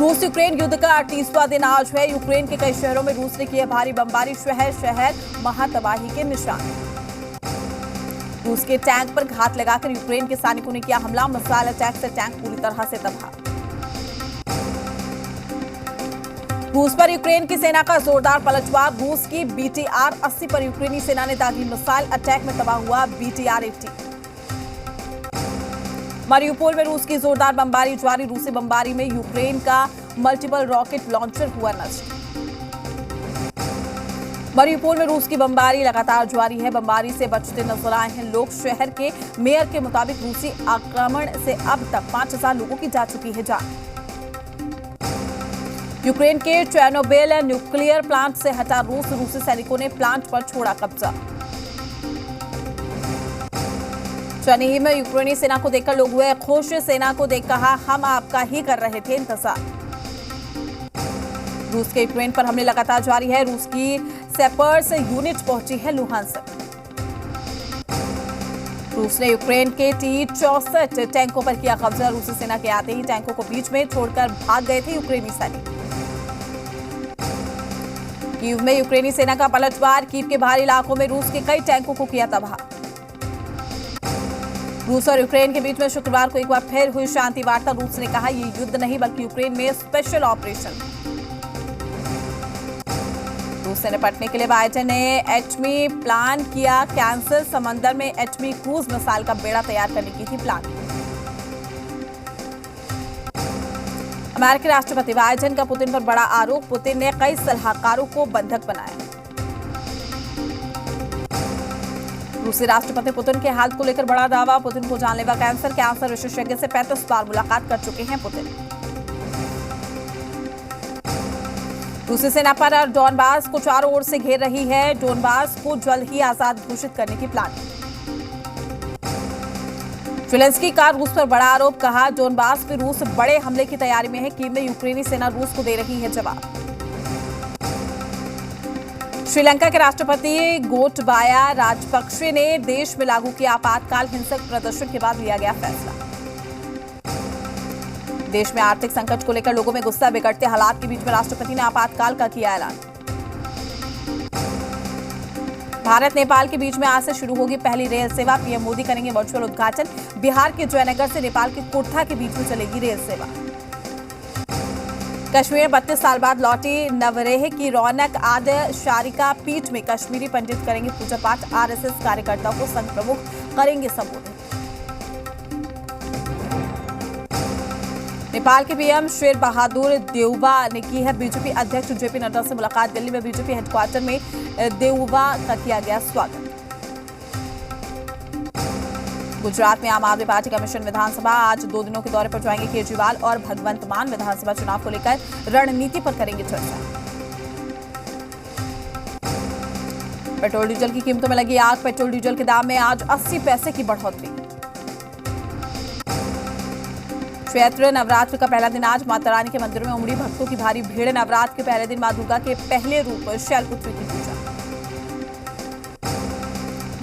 रूस यूक्रेन युद्ध का 38वां दिन आज है। यूक्रेन के कई शहरों में रूस ने किए भारी बमबारी, शहर शहर महातबाही के निशान। रूस के टैंक पर घात लगाकर यूक्रेन के सैनिकों ने किया हमला। मिसाइल अटैक से टैंक पूरी तरह से तबाह। रूस पर यूक्रेन की सेना का जोरदार पलटवार। रूस की BTR 80 पर यूक्रेनी सेना ने दागी मिसाइल अटैक में तबाह हुआ BTR 80। मारियुपोल में रूस की जोरदार बमबारी जारी। रूसी बमबारी में यूक्रेन का मल्टीपल रॉकेट लॉन्चर हुआ नष्ट। मारियुपोल में रूस की बमबारी लगातार जारी है। बमबारी से बचते नजर आए हैं लोग। शहर के मेयर के मुताबिक रूसी आक्रमण से अब तक 5000 लोगों की जा चुकी है जान। यूक्रेन के चेर्नोबिल न्यूक्लियर प्लांट से हटा रूस। रूसी सैनिकों ने प्लांट पर छोड़ा कब्जा। चेर्निहिव में यूक्रेनी सेना को देखकर लोग हुए खुश। सेना को देख कहा हम आपका ही कर रहे थे इंतजार। रूस के यूक्रेन पर हमले लगातार जारी है। रूस की सेपर्स यूनिट पहुंची है लुहांस्क। रूस ने यूक्रेन के T-64 टैंकों पर किया कब्जा। रूसी सेना के आते ही टैंकों को बीच में छोड़कर भाग गए थे यूक्रेनी सैनिक। कीव में यूक्रेनी सेना का पलटवार। कीव के बाहरी इलाकों में रूस के कई टैंकों को किया तबाह। रूस और यूक्रेन के बीच में शुक्रवार को एक बार फिर हुई शांति वार्ता। रूस ने कहा यह युद्ध नहीं बल्कि यूक्रेन में स्पेशल ऑपरेशन। रूस से निपटने के लिए बाइडेन ने एटमी प्लान किया कैंसल। समंदर में एटमी क्रूज मिसाइल का बेड़ा तैयार करने की थी प्लान। अमेरिकी राष्ट्रपति बाइडेन का पुतिन पर बड़ा आरोप। पुतिन ने कई सलाहकारों को बंधक बनाया। रूसी राष्ट्रपति पुतिन के हालत को लेकर बड़ा दावा। पुतिन को जानलेवा कैंसर विशेषज्ञ से 35 बार मुलाकात कर चुके हैं पुतिन। रूसी सेना पर डोनबास को चारों ओर से घेर रही है। डोनबास को जल्द ही आजाद घोषित करने की प्लान। जेलेंस्की का रूस पर बड़ा आरोप। कहा डोनबास पर रूस बड़े हमले की तैयारी में है। कीव में यूक्रेनी सेना रूस को दे रही है जवाब। श्रीलंका के राष्ट्रपति गोटबाया राजपक्षे ने देश में लागू किया आपातकाल। हिंसक प्रदर्शन के बाद लिया गया फैसला। देश में आर्थिक संकट को लेकर लोगों में गुस्सा। बिगड़ते हालात के बीच में राष्ट्रपति ने आपातकाल का किया ऐलान। भारत नेपाल के बीच में आज से शुरू होगी पहली रेल सेवा। पीएम मोदी करेंगे वर्चुअल उद्घाटन। बिहार के जयनगर से नेपाल के कुर्था के बीच में चलेगी रेल सेवा। कश्मीर 32 साल बाद लौटी नवरेह की रौनक। आद्य शारिका पीठ में कश्मीरी पंडित करेंगे पूजा पाठ। RSS कार्यकर्ताओं को संघ प्रमुख करेंगे संबोधित। नेपाल के पीएम शेर बहादुर देउबा ने की है बीजेपी अध्यक्ष JP नड्डा से मुलाकात। दिल्ली में बीजेपी हेडक्वार्टर में देउबा का किया गया स्वागत। गुजरात में आम आदमी पार्टी का मिशन विधानसभा। आज 2 दिनों के दौरे पर जाएंगे केजरीवाल और भगवंत मान। विधानसभा चुनाव को लेकर रणनीति पर करेंगे चर्चा। पेट्रोल डीजल की कीमतों में लगी आग। पेट्रोल डीजल के दाम में आज 80 पैसे की बढ़ोतरी। चैत्र नवरात्र का पहला दिन आज। माता रानी के मंदिरों में उमड़ी भक्तों की भारी भीड़। नवरात्र के पहले दिन मां दुर्गा के पहले रूप शैलपुत्री की पूजा।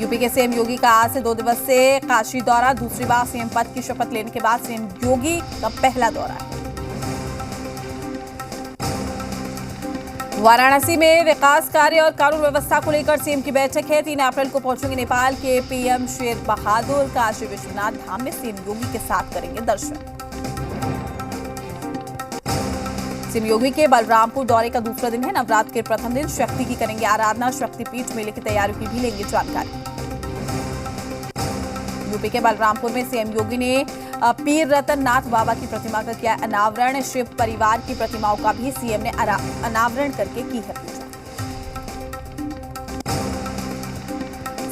यूपी के सीएम योगी का आज से 2 दिवसीय काशी दौरा। दूसरी बार सीएम पद की शपथ लेने के बाद सीएम योगी का पहला दौरा है। वाराणसी में विकास कार्य और कानून व्यवस्था को लेकर सीएम की बैठक है। 3 अप्रैल को पहुंचेंगे नेपाल के पीएम शेर बहादुर। काशी विश्वनाथ धाम में सीएम योगी के साथ करेंगे दर्शन। सीएम योगी के बलरामपुर दौरे का दूसरा दिन है। नवरात्र के प्रथम दिन शक्ति की करेंगे आराधना। शक्तिपीठ मेले की तैयारियों की भी लेंगे जानकारी। यूपी के बलरामपुर में सीएम योगी ने पीर रतन नाथ बाबा की प्रतिमा का किया अनावरण। शिव परिवार की प्रतिमाओं का भी सीएम ने अनावरण करके की है पूजा।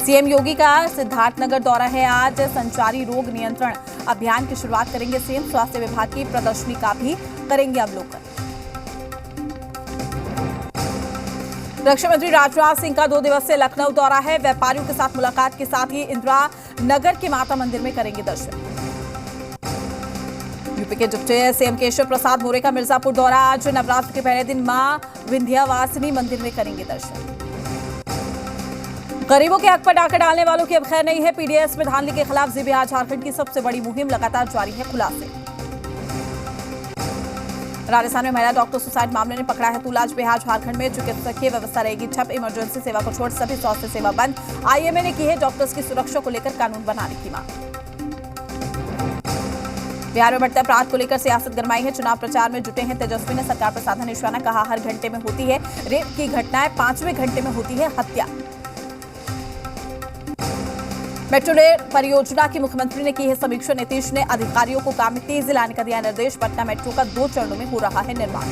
सीएम योगी का सिद्धार्थनगर दौरा है आज। संचारी रोग नियंत्रण अभियान की शुरुआत करेंगे सीएम। स्वास्थ्य विभाग की प्रदर्शनी का भी करेंगे अवलोकन। रक्षा मंत्री राजनाथ सिंह का 2 दिवसीय लखनऊ दौरा है। व्यापारियों के साथ मुलाकात के साथ ही इंदिरा नगर के माता मंदिर में करेंगे दर्शन। यूपी के डिप्टी सीएम केशव प्रसाद मौर्य का मिर्जापुर दौरा। आज नवरात्र के पहले दिन मां विंध्यावासिनी मंदिर में करेंगे दर्शन। गरीबों के हक पर डाका डालने वालों की अब खैर नहीं है। पीडीएस में धांधली के खिलाफ सीबीआई झारखंड की सबसे बड़ी मुहिम लगातार जारी है। खुलासे राजस्थान में महिला डॉक्टर सुसाइड मामले ने पकड़ा है तूलाज। बिहार झारखंड में चिकित्सकीय व्यवस्था रहेगी ठप। इमरजेंसी सेवा को छोड़ सभी स्वास्थ्य सेवा बंद। आईएमए ने की है डॉक्टर्स की सुरक्षा को लेकर कानून बनाने की मांग। बिहार में बढ़ते अपराध को लेकर सियासत गरमाई है। चुनाव प्रचार में जुटे हैं तेजस्वी ने सरकार पर साधा निशाना। कहा हर घंटे में होती है रेप की घटनाएं, 5वें घंटे में होती है हत्या। मेट्रो रेल परियोजना की मुख्यमंत्री ने की है समीक्षा। नीतीश ने अधिकारियों को काम में तेजी लाने का दिया निर्देश। पटना मेट्रो का 2 चरणों में हो रहा है निर्माण।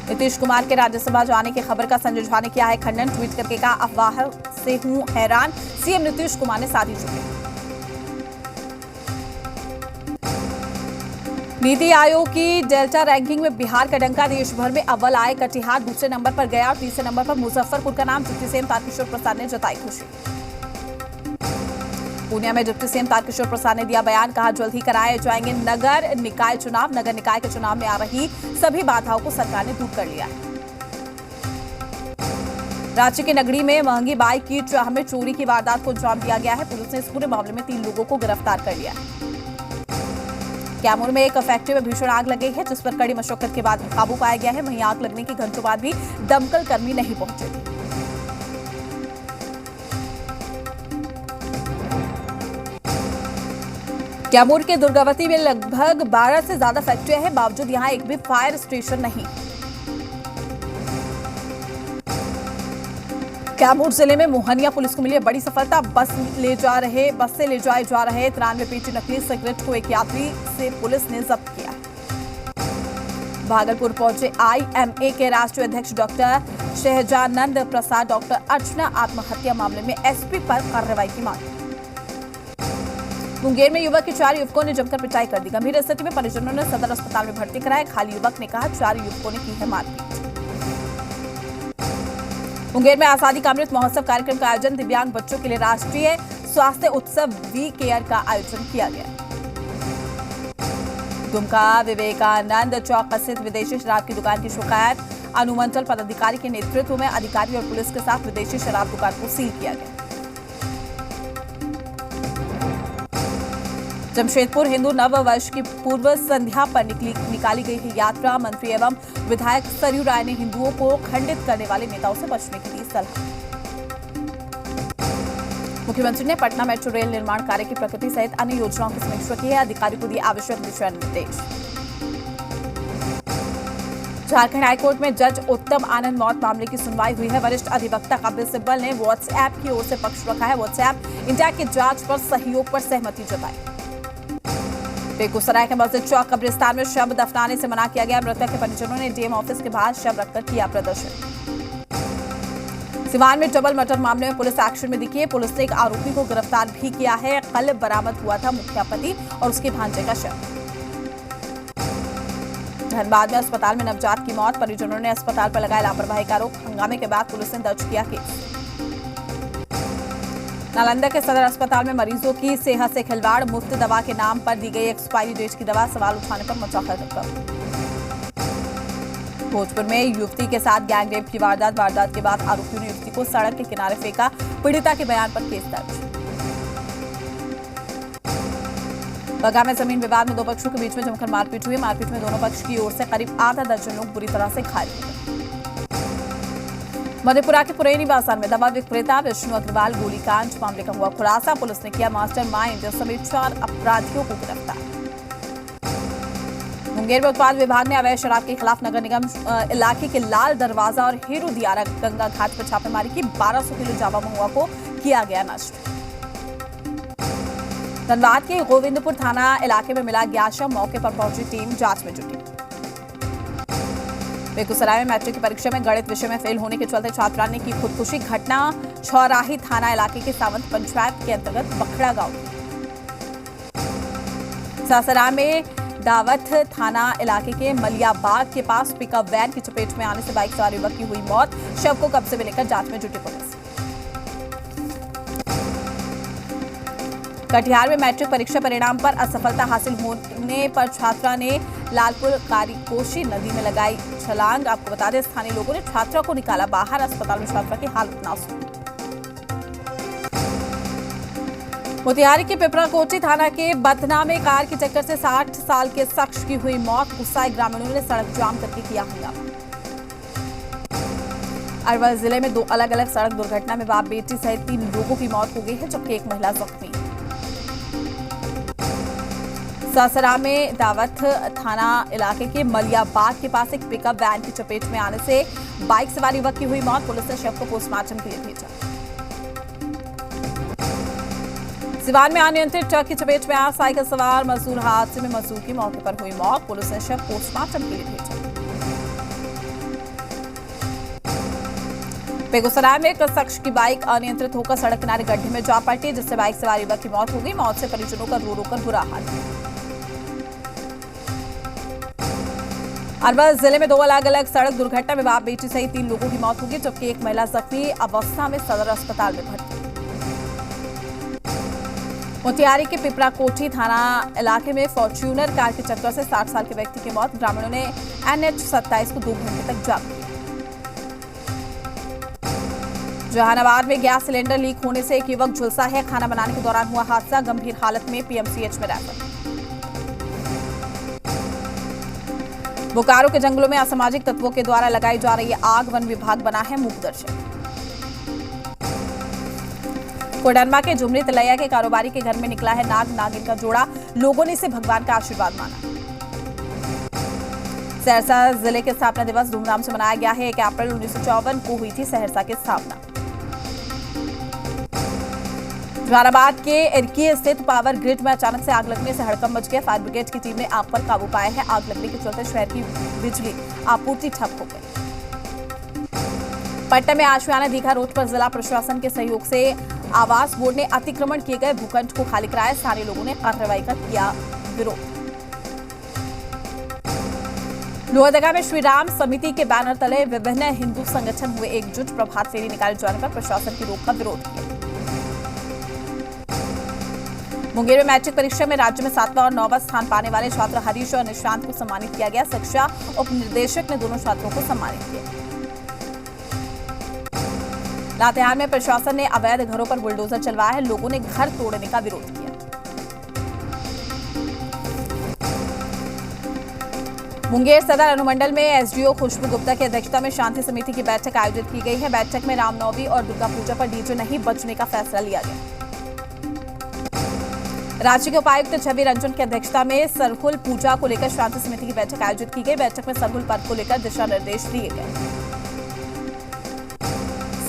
नीतीश कुमार के राज्यसभा जाने की खबर का संजय झा ने किया है खंडन। ट्वीट करके कहा अफवाह से हूं हैरान। सीएम नीतीश कुमार ने साधी चुप्पी। नीति आयोग की डेल्टा रैंकिंग में बिहार का डंका। देश भर में अव्वल आए कटिहार, दूसरे नंबर पर गया और तीसरे नंबर पर मुजफ्फरपुर का नाम। डिप्टी सीएम तारकिशोर प्रसाद ने जताई खुशी। पूर्णिया में डिप्टी सीएम तारकिशोर प्रसाद ने दिया बयान। कहा जल्द ही कराए जाएंगे नगर निकाय चुनाव। नगर निकाय के चुनाव में आ रही सभी बाधाओं को सरकार ने दूर कर लिया है। रांची के नगरी में महंगी बाइक की चाह में चोरी की वारदात को अंजाम दिया गया है। पुलिस ने इस पूरे मामले में 3 लोगों को गिरफ्तार कर लिया है। कैमूर में एक फैक्ट्री में भीषण आग लगी है जिस पर कड़ी मशक्कत के बाद काबू पाया गया है। वहीं आग लगने के घंटों बाद भी दमकल कर्मी नहीं पहुंचे। कैमूर के दुर्गावती में लगभग 12 से ज्यादा फैक्ट्रियां हैं, बावजूद यहां एक भी फायर स्टेशन नहीं। कैमूर जिले में मोहनिया पुलिस को मिली बड़ी सफलता। बस से ले जाए जा रहे 93 पेटी नकली सिगरेट को एक यात्री से पुलिस ने जब्त किया। भागलपुर पहुंचे आईएमए के राष्ट्रीय अध्यक्ष डॉक्टर शहजानंद प्रसाद। डॉक्टर अर्चना आत्महत्या मामले में एसपी पर कार्रवाई की मांग। मुंगेर में युवक के 4 युवकों ने जमकर पिटाई कर दी। गंभीर स्थिति में परिजनों ने सदर अस्पताल में भर्ती कराया। खाली युवक ने कहा 4 युवकों ने की है मारपीट। मुंगेर में आजादी का अमृत महोत्सव कार्यक्रम का आयोजन। दिव्यांग बच्चों के लिए राष्ट्रीय स्वास्थ्य उत्सव वी केयर का आयोजन किया गया। दुमका विवेकानंद चौक स्थित विदेशी शराब की दुकान की शिकायत। अनुमंडल पदाधिकारी के नेतृत्व में अधिकारी और पुलिस के साथ विदेशी शराब दुकान को सील किया गया। जमशेदपुर हिंदू नव वर्ष की पूर्व संध्या पर निकाली गई है यात्रा। मंत्री एवं विधायक सरयू राय ने हिंदुओं को खंडित करने वाले नेताओं से बचने की दी सलाह। मुख्यमंत्री ने पटना मेट्रो रेल निर्माण कार्य की प्रगति सहित अन्य योजनाओं की समीक्षा की है। अधिकारियों को दिए आवश्यक दिशा निर्देश। झारखंड हाईकोर्ट में जज उत्तम आनंद मौत मामले की सुनवाई हुई है। वरिष्ठ अधिवक्ता कपिल सिब्बल ने व्हाट्सएप की ओर से पक्ष रखा है। व्हाट्सएप इंडिया की जांच पर सहयोग पर सहमति जताई। बेगूसराय के मस्जिद चौक कब्रिस्तान में शव दफनाने से मना किया गया। मृतक के परिजनों ने डीएम ऑफिस के बाहर शव रखकर किया प्रदर्शन। सिवान में डबल मर्डर मामले में पुलिस एक्शन में दिखी है। पुलिस ने एक आरोपी को गिरफ्तार भी किया है। कल बरामद हुआ था मुखिया पति और उसके भांजे का शव। धनबाद में अस्पताल में नवजात की मौत। परिजनों ने अस्पताल पर लगाया लापरवाही का आरोप। हंगामे के बाद पुलिस ने दर्ज किया केस। नालंदा के सदर अस्पताल में मरीजों की सेहत से खिलवाड़। मुफ्त दवा के नाम पर दी गई एक्सपायरी डेट की दवा। सवाल उठाने पर मचा हड़कंप। भोजपुर में युवती के साथ गैंग रेप की वारदात के बाद आरोपियों ने युवती को सड़क के किनारे फेंका। पीड़िता के बयान पर केस दर्ज। बगा में जमीन विवाद में 2 पक्षों के बीच में जमकर मारपीट हुई। मारपीट में दोनों पक्ष की ओर से करीब आधा दर्जन लोग बुरी तरह से घायल हुए। मधेपुरा के पुरैनी बाजार में दवा विक्रेता विष्णु अग्रवाल गोलीकांड मामले का हुआ खुलासा। पुलिस ने किया मास्टरमाइंड समेत 4 अपराधियों को गिरफ्तार। मुंगेर में उत्पाद विभाग ने अवैध शराब के खिलाफ नगर निगम इलाके के लाल दरवाजा और हेरू दियारा गंगा घाट पर छापेमारी की। 1200 किलो जावा महुआ को किया गया नष्ट। धनबाद के गोविंदपुर थाना इलाके में मिला ग्यास। मौके पर पहुंची टीम जांच में जुटी। बेगूसराय में मैट्रिक की परीक्षा में गणित विषय में फेल होने के चलते छात्रा ने की खुदकुशी। घटना छौराही थाना इलाके के सावंत पंचायत के अंतर्गत बखड़ा गांव। सासरा में दावत थाना इलाके के मलियाबाग के पास पिकअप वैन की चपेट में आने से बाइक सवार युवक की हुई मौत। शव को कब्जे में लेकर जांच में जुटी पुलिस। कटिहार में मैट्रिक परीक्षा परिणाम पर असफलता हासिल होने पर छात्रा ने लालपुर कारीकोशी नदी में लगाई छलांग। आपको बता दें स्थानीय लोगों ने छात्रा को निकाला बाहर। अस्पताल में छात्रा की हालत नाजुक। मोतिहारी के पिपराकोठी थाना के बथना में कार की टक्कर से 60 साल के शख्स की हुई मौत। गुस्साए ग्रामीणों ने सड़क जाम करके किया हंगामा। अरवल जिले में 2 अलग अलग सड़क दुर्घटना में बाप बेटी सहित 3 लोगों की मौत हो गई है, जबकि एक महिला जख्मी। सासरा में दावथ थाना इलाके के मलियाबाग के पास एक पिकअप वैन की चपेट में आने से बाइक सवार युवक की हुई मौत। पुलिस ने शव को पोस्टमार्टम के लिए भेजा। सिवान में अनियंत्रित ट्रक की चपेट में आया साइकिल सवार मजदूर। हादसे में मजदूर की मौके पर हुई मौत। पुलिस ने शव पोस्टमार्टम के लिए भेजा। बेगूसराय में एक शख्स की बाइक अनियंत्रित होकर सड़क किनारे गड्ढे में जा पलटी, जिससे बाइक सवार युवक की मौत हो गई। मौत से परिजनों का रो रो कर बुरा हाल। अरवल जिले में 2 अलग अलग सड़क दुर्घटना में बाप बेटी सहित 3 लोगों की मौत हो गई, जबकि एक महिला जख्मी अवस्था में सदर अस्पताल में भर्ती। मोतिहारी के पिपराकोठी थाना इलाके में फॉर्च्यूनर कार की टक्कर से 60 साल के व्यक्ति की मौत। ग्रामीणों ने NH-27 को 2 घंटे तक जाम किया। जहानाबाद में गैस सिलेंडर लीक होने से एक युवक झुलसा है। खाना बनाने के दौरान हुआ हादसा, गंभीर हालत में PMCH में रेफर। बोकारो के जंगलों में असामाजिक तत्वों के द्वारा लगाई जा रही आग, वन विभाग बना है मूक दर्शक। कोडरमा के झुमरी तलैया के कारोबारी के घर में निकला है नाग नागिन का जोड़ा। लोगों ने इसे भगवान का आशीर्वाद माना। सहरसा जिले के स्थापना दिवस धूमधाम से मनाया गया है। 1 अप्रैल 1954 को हुई थी सहरसा की स्थापना। जहानाबाद के इरकी स्थित पावर ग्रिड में अचानक से आग लगने से हड़कंप मच गया। फायर ब्रिगेड की टीम ने आग पर काबू पाया है। आग लगने के चलते शहर की बिजली आपूर्ति ठप हो गई। पटना में आशियाना दीघा रोड पर जिला प्रशासन के सहयोग से आवास बोर्ड ने अतिक्रमण किए गए भूखंड को खाली कराया। स्थानीय लोगों ने कार्रवाई का किया विरोध। लोहरदगा में श्री राम समिति के बैनर तले विभिन्न हिंदू संगठन हुए एकजुट। प्रभात फेरी निकाले जाने पर प्रशासन की रोक का विरोध किया। मुंगेर में मैट्रिक परीक्षा में राज्य में 7वां और 9वां स्थान पाने वाले छात्र हरीश और निशांत को सम्मानित किया गया। शिक्षा उप निदेशक ने दोनों छात्रों को सम्मानित किया। लातेहार में प्रशासन ने अवैध घरों पर बुलडोजर चलवाया है। लोगों ने घर तोड़ने का विरोध किया। मुंगेर सदर अनुमंडल में SDO खुशबू गुप्ता की अध्यक्षता में शांति समिति की बैठक आयोजित की गई है। बैठक में रामनवमी और दुर्गा पूजा पर डीजे नहीं बजने का फैसला लिया गया। राज्य के उपायुक्त छवि रंजन की अध्यक्षता में सरहुल पूजा को लेकर शांति समिति की बैठक आयोजित की गई। बैठक में सरहुल पर्व को लेकर दिशा निर्देश दिए गए।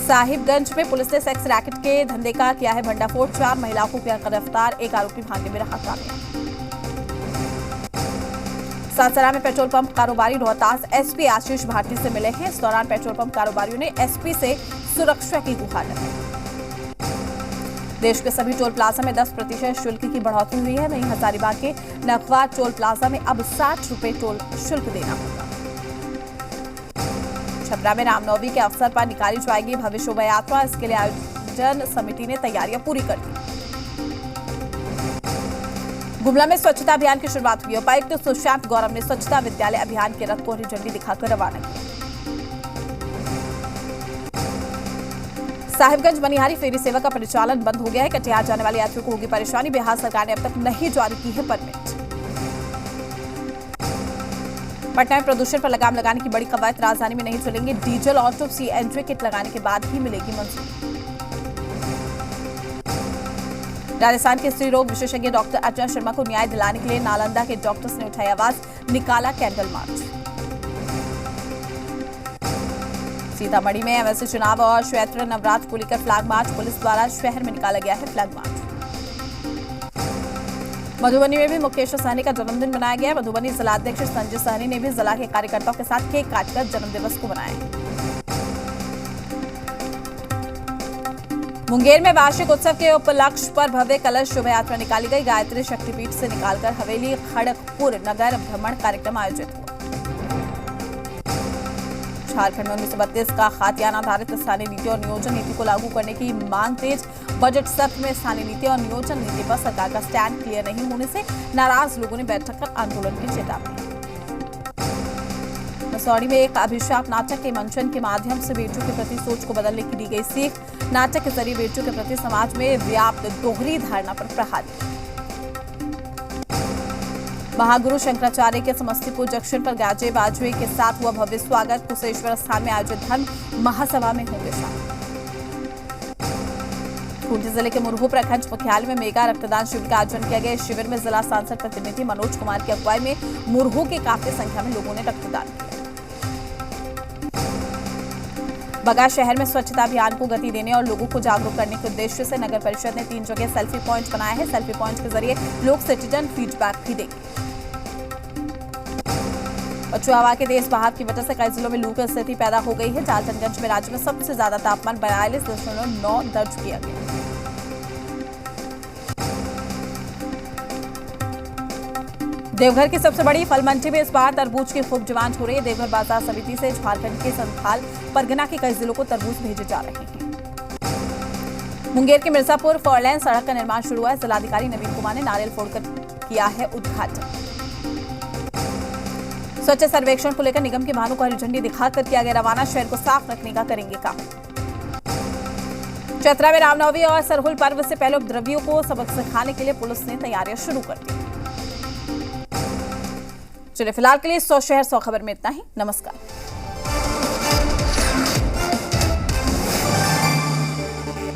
साहिबगंज में पुलिस ने सेक्स रैकेट के धंधे का किया है भंडाफोड़। 4 महिलाओं को किया गिरफ्तार। एक आरोपी भागने में रहा कामयाब। सासाराम में पेट्रोल पंप कारोबारी रोहतास SP आशीष भारती से मिले हैं। इस दौरान पेट्रोल पंप कारोबारियों ने SP से सुरक्षा की गुहार लगाई। देश के सभी टोल प्लाजा में 10% शुल्क की बढ़ोतरी हुई है। वहीं हजारीबाग के नखवा टोल प्लाजा में अब 60 रुपए टोल शुल्क देना होगा। छपरा में रामनवमी के अवसर पर निकाली जाएगी भव्य शोभा यात्रा। इसके लिए आयोजन समिति ने तैयारियां पूरी कर दी। गुमला में स्वच्छता अभियान की शुरुआत हुई। उपायुक्त सुशांत गौरव ने स्वच्छता विद्यालय अभियान के रथ को हरी झंडी दिखाकर रवाना किया। साहिबगंज मनिहारी फेरी सेवा का परिचालन बंद हो गया है। कटिहार जाने वाले यात्रियों को होगी परेशानी। बिहार सरकार ने अब तक नहीं जारी की है परमिट। पटना में प्रदूषण पर लगाम लगाने की बड़ी कवायद। राजधानी में नहीं चलेंगे डीजल ऑटो। CNG किट लगाने के बाद ही मिलेगी मंजूरी। राजस्थान के स्त्री रोग विशेषज्ञ डॉक्टर अर्चना शर्मा को न्याय दिलाने के लिए नालंदा के डॉक्टर्स ने उठाई आवाज, निकाला कैंडल मार्च। सीतामढ़ी में MLC चुनाव और चैत्र नवरात्र को लेकर फ्लैग मार्च। पुलिस द्वारा शहर में निकाला गया है फ्लैग मार्च। मधुबनी में भी मुकेश सहनी का जन्मदिन मनाया गया। मधुबनी जिलाध्यक्ष संजय सहनी ने भी जिला के कार्यकर्ताओं के साथ केक काटकर जन्मदिवस को मनाया। मुंगेर में वार्षिक उत्सव के उपलक्ष्य पर भव्य कलश शोभा यात्रा निकाली गई। गायत्री शक्तिपीठ से निकालकर हवेली खड़गपुर नगर भ्रमण कार्यक्रम आयोजित हुआ। झारखंड में 1932 का खातियान आधारित स्थानीय नीति और नियोजन नीति को लागू करने की मांग तेज। बजट सत्र में स्थानीय नीति और नियोजन नीति पर सरकार का स्टैंड क्लियर नहीं होने से नाराज लोगों ने बैठक कर आंदोलन की चेतावनी। मसौड़ी में एक अभिशाप नाटक के मंचन के माध्यम से बेटियों के प्रति सोच को बदलने की दी गई सीख। नाटक के जरिए बेटियों के प्रति समाज में व्याप्त दोहरी धारणा पर प्रहार। महागुरु शंकराचार्य के समस्तीपुर जंक्शन पर गाजे बाजे के साथ हुआ भव्य स्वागत। कुशेश्वर स्थान में आयोजित धर्म महासभा में होंगे शामिल। खूंटी जिले के मुरहू प्रखंड मुख्यालय में मेगा रक्तदान शिविर का आयोजन किया गया। इस शिविर में जिला सांसद प्रतिनिधि मनोज कुमार की अगुवाई में मुरहू के काफी संख्या में लोगों ने रक्तदान किया। बगा शहर में स्वच्छता अभियान को गति देने और लोगों को जागरूक करने के उद्देश्य से नगर परिषद ने 3 जगह सेल्फी पॉइंट बनाए हैं। सेल्फी पॉइंट के जरिए लोग सिटीजन फीडबैक भी देंगे। पछुआ हवा के तेज बहाव की वजह से कई जिलों में लू की स्थिति पैदा हो गई है। डाल्टनगंज में राज्य में सबसे ज्यादा तापमान 42.9 दर्ज किया गया। देवघर की सबसे बड़ी फल मंडी में इस बार तरबूज की खूब डिमांड हो रही है। देवघर बाजार समिति से झारखंड के संथाल परगना के कई जिलों को तरबूज भेजे जा रहे हैं। मुंगेर के मिर्जापुर फोरलेन सड़क का निर्माण शुरू हुआ है। जिलाधिकारी नवीन कुमार ने नारियल फोड़कर किया है उद्घाटन। स्वच्छ सर्वेक्षण को लेकर निगम के वाहनों को हरी झंडी दिखाकर किया गया रवाना। शहर को साफ रखने का करेंगे काम। चतरा में रामनवमी और सरहुल पर्व से पहले उपद्रवियों को सबक सिखाने के लिए पुलिस ने तैयारियां शुरू कर दी। चलिए फिलहाल के लिए 100 शहर 100 खबर में इतना ही। नमस्कार।